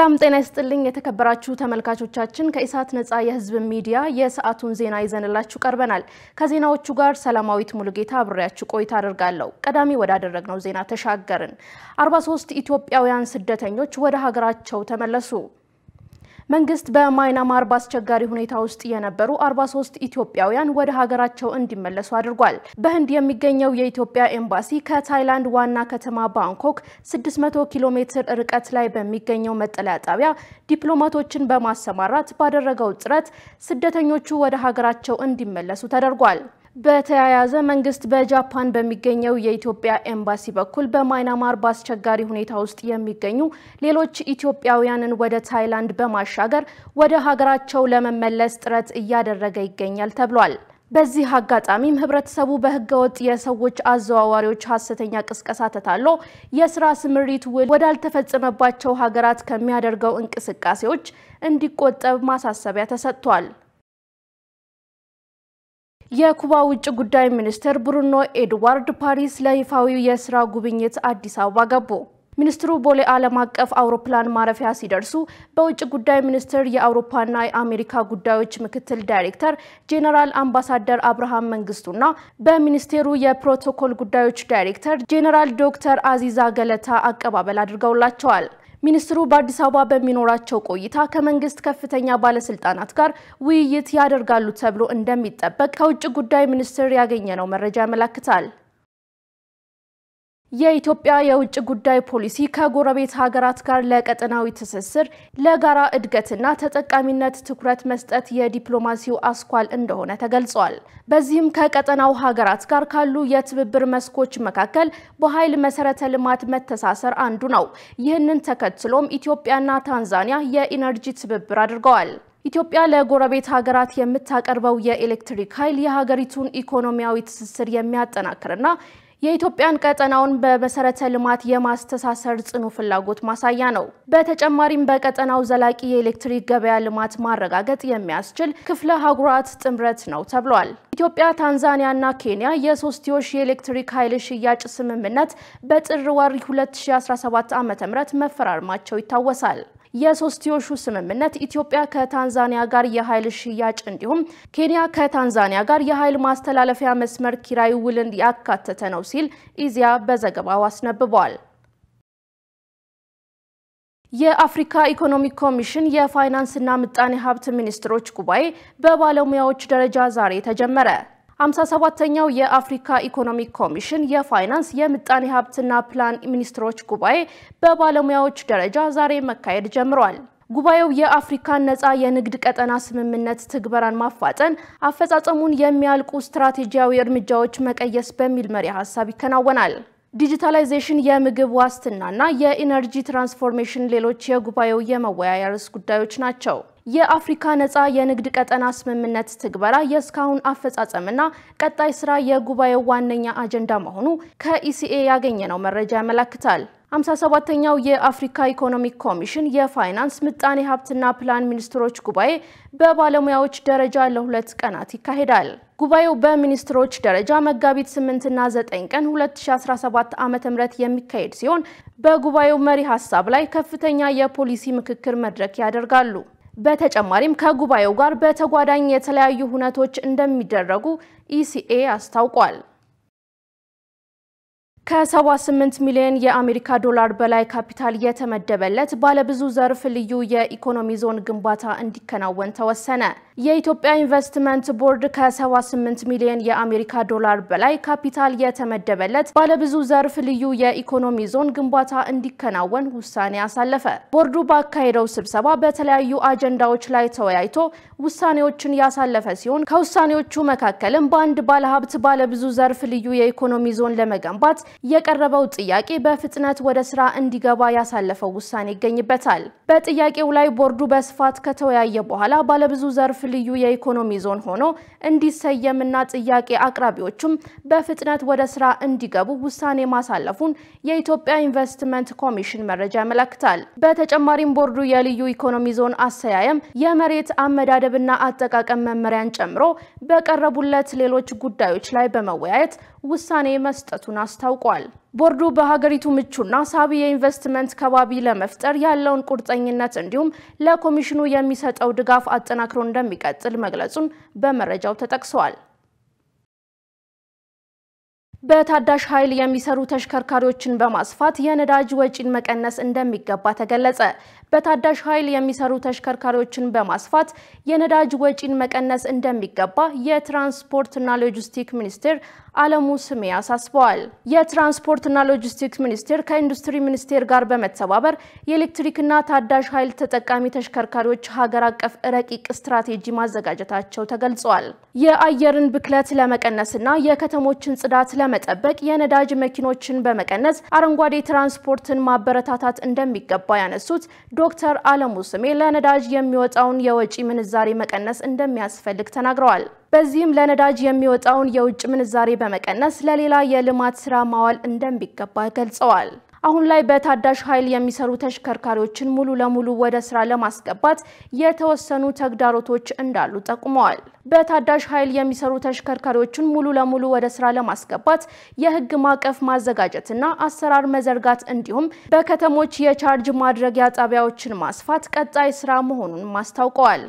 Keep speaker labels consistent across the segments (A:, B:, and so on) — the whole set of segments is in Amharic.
A: ሰላም ጤና ይስጥልኝ የተከበራችሁ ተመልካቾቻችን ከኢሳት ነጻ የህዝብ ሚዲያ የሰዓቱን ዜና ይዘንላችሁ ቀርበናል ከዜናዎቹ ጋር ሰላማዊት ሙሉጌታ አብሬያችሁ ቆይታ አደርጋለሁ ቀዳሚ ወዳደረግነው ዜና ተሻገርን 43 ኢትዮጵያውያን ስደተኞች ወደ ሀገራቸው ተመለሱ መንግስት በማይናማር ባስቸጋሪ ሁኔታ ውስጥ የነበሩ 43 ኢትዮጵያውያን ወደ ሀገራቸው እንዲመለሱ አድርጓል በህንድ የሚገኘው የኢትዮጵያ ኤምባሲ ከታይላንድ ዋና ከተማ ባንኮክ 600 ኪሎ ሜትር ርቀት ላይ በሚገኘው መጠለያ ጣቢያ ዲፕሎማቶችን በማሰማራት ባደረገው ጥረት ስደተኞቹ ወደ ሀገራቸው እንዲመለሱ ተደርጓል በተያያዘ መንግስት በጃፓን በሚገኘው የኢትዮጵያ ኤምባሲ በኩል በማይናማር ባስቸጋሪ ሁኔታ ውስጥ የሚገኙ ሌሎች ኢትዮጵያውያንን ወደ ታይላንድ በማሻገር ወደ ሀገራቸው ለመመለስ ጥረት እያደረገ ይገኛል ተብሏል በዚህ አጋጣሚም ህብረተሰቡ በህገወጥ የሰዎች አዘዋዋሪዎች ሐሰተኛ ቅስቀሳ ተታሎ የሥራ ስምሪት ውል ወዳልተፈጸመባቸው ሀገራት ከሚያደርገው እንቅስቃሴዎች እንዲቆጠብ ማሳሰቢያ ተሰጥቷል የኩባ ውጭ ጉዳይ ሚኒስትር ብሩኖ ኤድዋርድ ፓሪስ ለይፋዊ የሥራ ጉብኝት አዲስ አበባ ገቡ ሚኒስትሩ ቦሌ ዓለም አቀፍ አውሮፕላን ማረፊያ ሲደርሱ በውጭ ጉዳይ ሚኒስትር የአውሮፓና የአሜሪካ ጉዳዮች ምክትል ዳይሬክተር ጄኔራል አምባሳደር አብርሃም መንግስቱና በሚኒስቴሩ የፕሮቶኮል ጉዳዮች ዳይሬክተር ጄኔራል ዶክተር አዚዛ ገለታ አቀባበል አድርገውላቸዋል ሚኒስትሩ በአዲስ አበባ በሚኖራቸው ቆይታ ከመንግስት ከፍተኛ ባለስልጣናት ጋር ውይይት ያደርጋሉ ተብሎ እንደሚጠበቅ ከውጭ ጉዳይ ሚኒስትር ያገኘነው መረጃ ያመለክታል የኢትዮጵያ የውጭ ጉዳይ ፖሊሲ ከጎረቤት ሀገራት ጋር ለቀጠናዊ ትስስር ለጋራ እድገትና ተጠቃሚነት ትኩረት መስጠት የዲፕሎማሲው አስኳል እንደሆነ ተገልጿል በዚህም ከቀጠናው ሀገራት ጋር ካሉ የትብብር መስኮች መካከል በኃይል መሰረተ ልማት መተሳሰር አንዱ ነው ይህንን ተከትሎም ኢትዮጵያና ታንዛኒያ የኢነርጂ ትብብር አድርገዋል ኢትዮጵያ ለጎረቤት ሀገራት የምታቀርበው የኤሌክትሪክ ኃይል የሀገሪቱን ኢኮኖሚያዊ ትስስር የሚያጠናክርና የኢትዮጵያን ቀጠናውን በመሰረተ ልማት የማስተሳሰር ጽኑ ፍላጎት ማሳያ ነው በተጨማሪም በቀጠናው ዘላቂ የኤሌክትሪክ ገበያ ልማት ማረጋገጥ የሚያስችል ክፍለ ሀገራት ጥምረት ነው ተብሏል ኢትዮጵያ ታንዛኒያና ኬንያ የሶስትዮሽ የኤሌክትሪክ ኃይል ሽያጭ ስምምነት በጥር ወር 2017 ዓ.ም መፈራረማቸው ይታወሳል የሶስትዮሹ ስምምነት ኢትዮጵያ ከታንዛኒያ ጋር የኃይል ሽያጭ እንዲሁም ኬንያ ከታንዛኒያ ጋር የኃይል ማስተላለፊያ መስመር ኪራይ ውልን ያካተተ ነው ሲል ኢዚያ በዘገባው አስነብቧል የአፍሪካ ኢኮኖሚክ ኮሚሽን የፋይናንስና ምጣኔ ሀብት ሚኒስትሮች ጉባኤ በባለሙያዎች ደረጃ ዛሬ ተጀመረ 57ኛው የአፍሪካ ኢኮኖሚክ ኮሚሽን የፋይናንስ የምጣኔ ሀብትና ፕላን ሚኒስትሮች ጉባኤ በባለሙያዎች ደረጃ ዛሬ መካሄድ ጀምሯል ጉባኤው የአፍሪካን ነፃ የንግድ ቀጠና ስምምነት ትግበራን ማፋጠን አፈጻጸሙን የሚያልቁ ስትራቴጂያዊ እርምጃዎች መቀየስ በሚል መሪ ሐሳብ ይከናወናል ዲጂታላይዜሽን የምግብ ዋስትናና የኢነርጂ ትራንስፎርሜሽን ሌሎች የጉባኤው የመወያያ ርዕሰ ጉዳዮች ናቸው የአፍሪካ ነፃ የንግድ ቀጠና ስምምነት ትግበራ የስካሁን አፈጻጸምና ቀጣይ ስራ የጉባኤው ዋነኛ አጀንዳ መሆኑ ከኢሲኤ ያገኘነው መረጃ ያመለክታል 57ኛው የአፍሪካ ኢኮኖሚክ ኮሚሽን የፋይናንስ ምጣኔ ሀብትና ፕላን ሚኒስትሮች ጉባኤ በባለሙያዎች ደረጃ ለሁለት ቀናት ይካሄዳል ጉባኤው በሚኒስትሮች ደረጃ መጋቢት 8 እና 9 ቀን 2017 ዓ.ም የሚካሄድ ሲሆን በጉባኤው መሪ ሐሳብ ላይ ከፍተኛ የፖሊሲ ምክክር መድረክ ያደርጋሉ በተጨማሪም ከጉባኤው ጋር በተጓዳኝ የተለያዩ ሁነቶች እንደሚደረጉ ኢሲኤ አስታውቋል ከ78 ሚሊዮን የአሜሪካ ዶላር በላይ ካፒታል የተመደበለት ባለብዙ ዘርፍ ልዩ የኢኮኖሚ ዞን ግንባታ እንዲከናወን ተወሰነ የኢትዮጵያ ኢንቨስትመንት ቦርድ ከ78 ሚሊዮን የአሜሪካ ዶላር በላይ ካፒታል የተመደበለት ባለብዙ ዘርፍ ልዩ የኢኮኖሚ ዞን ግንባታ እንዲከናወን ውሳኔ አሳለፈ ቦርዱ ባካሄደው ስብሰባ በተለያዩ አጀንዳዎች ላይ ተወያይቶ ውሳኔዎችን ያሳለፈ ሲሆን ከውሳኔዎቹ መካከልም በአንድ ባለሀብት ባለብዙ ዘርፍ ልዩ የኢኮኖሚ ዞን ለመገንባት የቀረበው ጥያቄ በፍጥነት ወደ ስራ እንዲገባ ያሳለፈው ውሳኔ ይገኝበታል በጥያቄው ላይ ቦርዱ በስፋት ከተወያየ በኋላ ባለብዙ ዘርፍ ልዩ የኢኮኖሚ ዞን ሆኖ እንዲሰየምና ጥያቄ አቅራቢዎችም በፍጥነት ወደ ስራ እንዲገቡ ውሳኔ ማሳለፉን የኢትዮጵያ ኢንቨስትመንት ኮሚሽን መረጃ ያመለክታል በተጨማሪም ቦርዱ የልዩ ኢኮኖሚ ዞን አሰያየም የመሬት አመዳደብና አጠቃቀም መመሪያን ጨምሮ በቀረቡለት ሌሎች ጉዳዮች ላይ በመወያየት ውሳኔ መስጠቱን አስታውቋል ቦርዱ በሀገሪቱ ምቹና ሳቢ የኢንቨስትመንት ከባቢ ለመፍጠር ያለውን ቁርጠኝነት እንዲሁም ለኮሚሽኑ የሚሰጠው ድጋፍ አጠናክሮ እንደሚቀጥል መግለጹን በመረጃው ተጠቅሷል። በታዳሽ ኃይል የሚሰሩ ተሽከርካሪዎችን በማስፋት የነዳጅ ወጪን መቀነስ እንደሚገባ ተገለጸ። በታዳሽ ኃይል የሚሰሩ ተሽከርካሪዎችን በማስፋት የነዳጅ ወጪን መቀነስ እንደሚገባ የትራንስፖርትና ሎጂስቲክስ ሚኒስቴር አለሙ ስሜ አሳስበዋል። የትራንስፖርትና ሎጂስቲክስ ሚኒስቴር ከኢንዱስትሪ ሚኒስቴር ጋር በመተባበር የኤሌክትሪክና ታዳሽ ኃይል ተጠቃሚ ተሽከርካሪዎች ሀገር አቀፍ ረቂቅ ስትራቴጂ ማዘጋጀታቸው ተገልጿል። የአየርን ብክለት ለመቀነስና የከተሞችን ጽዳት ለመጠበቅ የነዳጅ መኪኖችን በመቀነስ አረንጓዴ ትራንስፖርትን ማበረታታት እንደሚገባ ያነሱት ዶክተር አለሙ ስሜ ለነዳጅ የሚወጣውን የወጪ ምንዛሬ መቀነስ እንደሚያስፈልግ ተናግረዋል። በዚህም ለነዳጅ የሚወጣውን የውጭ ምንዛሬ በመቀነስ ለሌላ የልማት ስራ ማዋል እንደሚገባ ገልጸዋል። አሁን ላይ በታዳሽ ኃይል የሚሰሩ ተሽከርካሪዎችን ሙሉ ለሙሉ ወደ ስራ ለማስገባት የተወሰኑ ተግዳሮቶች እንዳሉ ጠቁመዋል። በታዳሽ ኃይል የሚሰሩ ተሽከርካሪዎችን ሙሉ ለሙሉ ወደ ስራ ለማስገባት የህግ ማዕቀፍ ማዘጋጀትና አሰራር መዘርጋት እንዲሁም በከተሞች የቻርጅ ማድረጊያ ጣቢያዎችን ማስፋት ቀጣይ ስራ መሆኑን ማስታውቀዋል።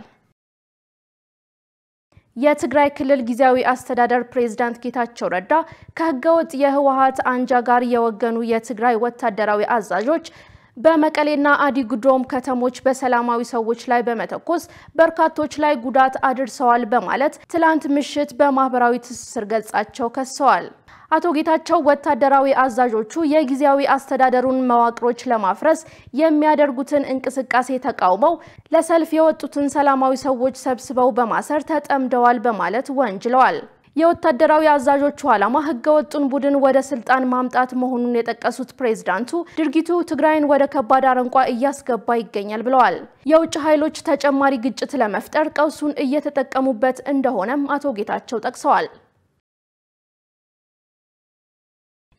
A: የትግራይ ክልል ጊዜያዊ አስተዳደር ፕሬዝዳንት ጌታቸው ረዳ ከህገወጥ የህወሓት አንጃ ጋር የወገኑ የትግራይ ወታደራዊ አዛዦች በመቀሌና አዲግዶም ከተሞች በሰላማዊ ሰዎች ላይ በመተኮስ በርካቶች ላይ ጉዳት አድርሰዋል በማለት ትላንት ምሽት በማህበራዊ ትስስር ገጻቸው ከሰዋል። አቶ ጌታቸው ወታደራዊ አዛዦቹ የጊዜያዊ አስተዳደሩን መዋቅሮች ለማፍረስ የሚያደርጉትን እንቅስቃሴ ተቃውመው ለሰልፍ የወጡትን ሰላማዊ ሰዎች ሰብስበው በማሰር ተጠምደዋል በማለት ወንጅለዋል። የወታደራዊ አዛዦቹ ዓላማ ህገወጡን ቡድን ወደ ስልጣን ማምጣት መሆኑን የጠቀሱት ፕሬዝዳንቱ ድርጊቱ ትግራይን ወደ ከባድ አረንቋ እያስገባ ይገኛል ብለዋል። የውጭ ኃይሎች ተጨማሪ ግጭት ለመፍጠር ቀውሱን እየተጠቀሙበት እንደሆነም አቶ ጌታቸው ጠቅሰዋል።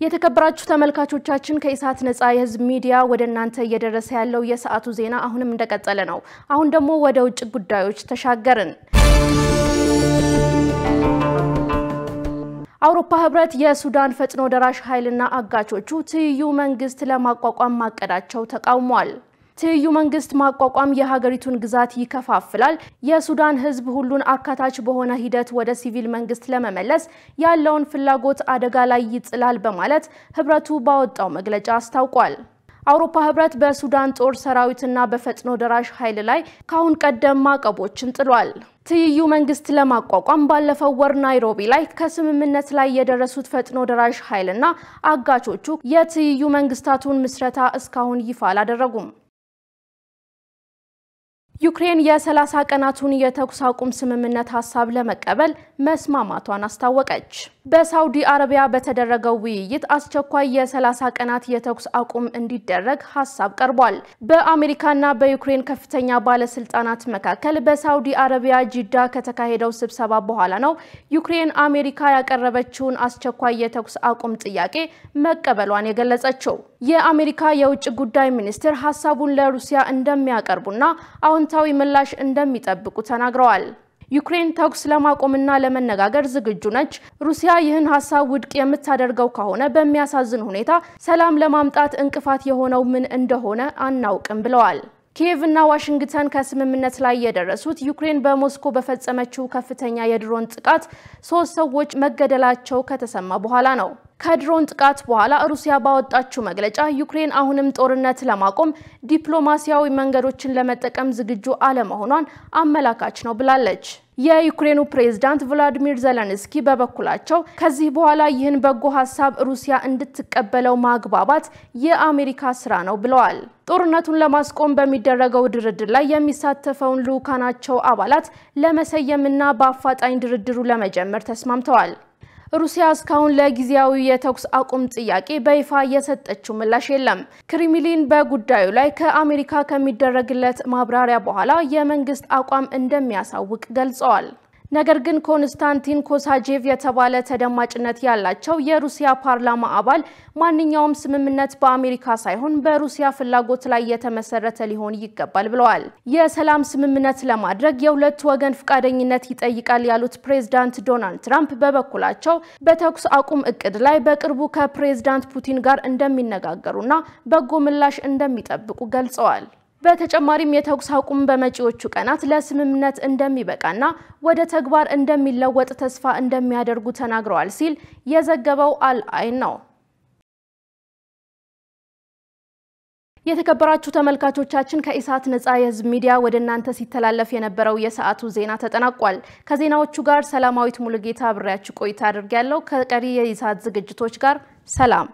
A: የተከበራችሁ ተመልካቾቻችን ከኢሳት ነጻ የህዝብ ሚዲያ ወደ እናንተ እየደረሰ ያለው የሰዓቱ ዜና አሁንም እንደቀጠለ ነው። አሁን ደግሞ ወደ ውጭ ጉዳዮች ተሻገርን። አውሮፓ ህብረት የሱዳን ፈጥኖ ደራሽ ኃይልና አጋቾቹ ትይዩ መንግስት ለማቋቋም ማቀዳቸው ተቃውሟል። ትይዩ መንግስት ማቋቋም የሀገሪቱን ግዛት ይከፋፍላል፣ የሱዳን ህዝብ ሁሉን አካታች በሆነ ሂደት ወደ ሲቪል መንግስት ለመመለስ ያለውን ፍላጎት አደጋ ላይ ይጥላል በማለት ህብረቱ ባወጣው መግለጫ አስታውቋል። አውሮፓ ህብረት በሱዳን ጦር ሰራዊትና በፈጥኖ ደራሽ ኃይል ላይ ካሁን ቀደም ማዕቀቦችን ጥሏል። ትይዩ መንግስት ለማቋቋም ባለፈው ወር ናይሮቢ ላይ ከስምምነት ላይ የደረሱት ፈጥኖ ደራሽ ኃይልና አጋቾቹ የትይዩ መንግስታቱን ምስረታ እስካሁን ይፋ አላደረጉም። ዩክሬን የ30 ቀናቱን የተኩስ አቁም ስምምነት ሐሳብ ለመቀበል መስማማቷን አስታወቀች። በሳውዲ አረቢያ በተደረገው ውይይት አስቸኳይ የ30 ቀናት የተኩስ አቁም እንዲደረግ ሐሳብ ቀርቧል። በአሜሪካና በዩክሬን ከፍተኛ ባለስልጣናት መካከል በሳውዲ አረቢያ ጂዳ ከተካሄደው ስብሰባ በኋላ ነው ዩክሬን አሜሪካ ያቀረበችውን አስቸኳይ የተኩስ አቁም ጥያቄ መቀበሏን የገለጸችው። የአሜሪካ የውጭ ጉዳይ ሚኒስትር ሐሳቡን ለሩሲያ እንደሚያቀርቡና አዎንታዊ ምላሽ እንደሚጠብቁ ተናግረዋል። ዩክሬን ተኩስ ለማቆምና ለመነጋገር ዝግጁ ነች። ሩሲያ ይህን ሐሳብ ውድቅ የምታደርገው ከሆነ በሚያሳዝን ሁኔታ ሰላም ለማምጣት እንቅፋት የሆነው ምን እንደሆነ አናውቅም ብለዋል። ኪየቭና ዋሽንግተን ከስምምነት ላይ የደረሱት ዩክሬን በሞስኮ በፈጸመችው ከፍተኛ የድሮን ጥቃት 3 ሰዎች መገደላቸው ከተሰማ በኋላ ነው። ከድሮን ጥቃት በኋላ ሩሲያ ባወጣችው መግለጫ ዩክሬን አሁንም ጦርነት ለማቆም ዲፕሎማሲያዊ መንገዶችን ለመጠቀም ዝግጁ አለመሆኗን አመላካች ነው ብላለች። የዩክሬኑ ፕሬዝዳንት ቮሎዲሚር ዜሌንስኪ በበኩላቸው ከዚህ በኋላ ይህን በጎ ሐሳብ ሩሲያ እንድትቀበለው ማግባባት የአሜሪካ ስራ ነው ብለዋል። ጦርነቱን ለማስቆም በሚደረገው ድርድር ላይ የሚሳተፈውን ልኡካናቸው አባላት ለመሰየምና በአፋጣኝ ድርድሩ ለመጀመር ተስማምተዋል። ሩሲያ እስካሁን ለጊዜያዊ የተኩስ አቁም ጥያቄ በይፋ የሰጠችው ምላሽ የለም። ክሬምሊን በጉዳዩ ላይ ከአሜሪካ ከሚደረግለት ማብራሪያ በኋላ የመንግስት አቋም እንደሚያሳውቅ ገልጸዋል። ነገር ግን ኮንስታንቲን ኮሳጄቭ የተባለ ተደማጭነት ያላቸው የሩሲያ ፓርላማ አባል ማንኛውም ስምምነት በአሜሪካ ሳይሆን በሩሲያ ፍላጎት ላይ የተመሰረተ ሊሆን ይገባል ብለዋል። የሰላም ስምምነት ለማድረግ የሁለት ወገን ፍቃደኝነት ይጠይቃል ያሉት ፕሬዝዳንት ዶናልድ ትራምፕ በበኩላቸው በተኩስ አቁም እቅድ ላይ በቅርቡ ከፕሬዝዳንት ፑቲን ጋር እንደሚነጋገሩና በጎ ምላሽ እንደሚጠብቁ ገልጸዋል። በተጨማሪም የተኩስ አቁም በመጪዎቹ ቀናት ለስምምነት እንደሚበቃና ወደ ተግባር እንደሚለወጥ ተስፋ እንደሚያደርጉ ተናግረዋል ሲል የዘገበው አልአይን ነው። የተከበራችሁ ተመልካቾቻችን ከኢሳት ነፃ የህዝብ ሚዲያ ወደ እናንተ ሲተላለፍ የነበረው የሰዓቱ ዜና ተጠናቋል። ከዜናዎቹ ጋር ሰላማዊት ሙሉጌታ አብሬያችሁ ቆይታ አድርጌያለሁ። ከቀሪ የኢሳት ዝግጅቶች ጋር ሰላም።